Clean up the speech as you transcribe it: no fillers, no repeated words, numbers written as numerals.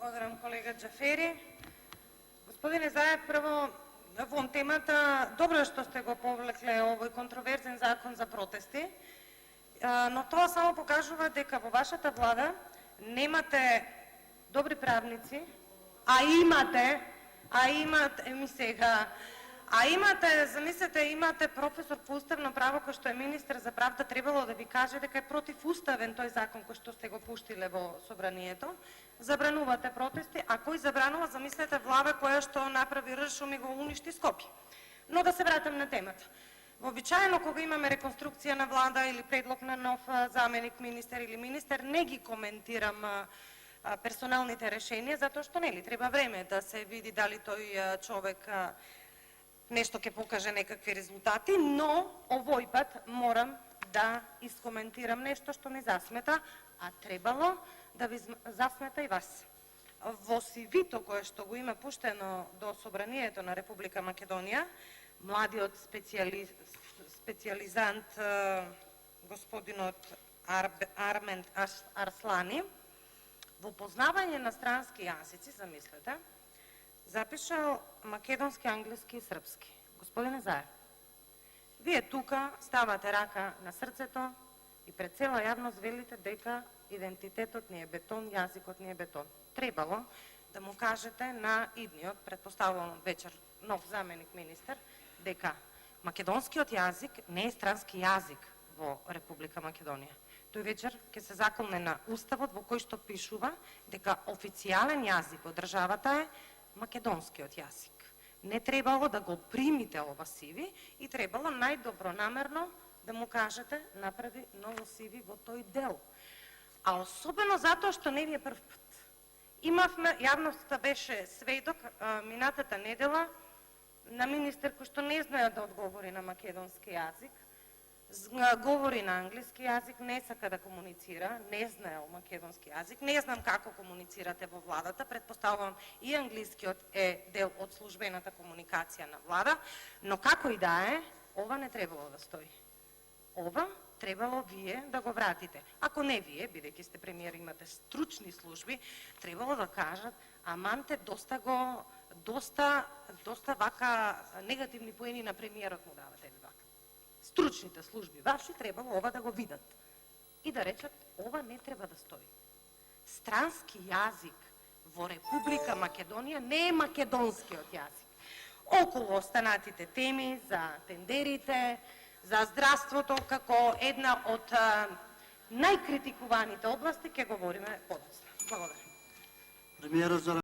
Благодарам, колега Джафери. Господине Заев, прво, во темата, добро што сте го повлекле овој контроверзен закон за протести, но тоа само покажува дека во вашата влада немате добри правници, замислете, имате професор по уставно право кој што е министер за правда, требало да ви каже дека е противуставен тој закон кој што сте го пуштиле во собранието. Забранувате протести, а кој забранува, замислете, влада која што направи РШУМ и го уништи Скопје. Но да се вратам на темата. Вообичаено кога имаме реконструкција на влада или предлог на нов заменик министер или министер, не ги коментирам персоналните решенија, затоа што нели треба време да се види дали тој човек нешто ќе покаже некакви резултати, но овој пат морам да искоментирам нешто што не засмета, а требало да ви засмета и вас. Во CV-то кое што го има пуштено до Собранието на Република Македонија, младиот специјализант господинот Армен Арслани, во познавање на странски јазици, замислете, запишал македонски, англиски и српски. Господине Заев, вие тука ставате рака на срцето и пред цела јавност велите дека идентитетот ни е бетон, јазикот ни е бетон. Требало да му кажете на идниот, предпоставувам вечер, нов заменик министер, дека македонскиот јазик не е странски јазик во Република Македонија. Тој вечер ќе се заколне на Уставот во кој што пишува дека официјален јазик во државата е македонскиот јазик. Не требало да го примите ова CV и требало најдобронамерно да му кажете направи ново CV во тој дел. А особено затоа што не ви е прв пат. Имавме, јавноста беше сведок минатата недела на министер кој што не знае да одговори на македонски јазик, говори на англиски јазик, не сака да комуницира, не знаел македонски јазик, не знам како комуницирате во владата, предпоставувам и англискиот е дел од службената комуникација на влада, но како и да е, ова не требало да стои. Ова требало вие да го вратите. Ако не вие, бидејќи сте премиер, имате стручни служби, требало да кажат, аманте доста вака негативни поени на премиерот му давате вака. Стручните служби ваши требало ова да го видат и да речат ова не треба да стои. Странски јазик во Република Македонија не е македонскиот јазик. Околу останатите теми за тендерите, за здравството како една од најкритикуваните области ќе говориме подоцна. Благодарам.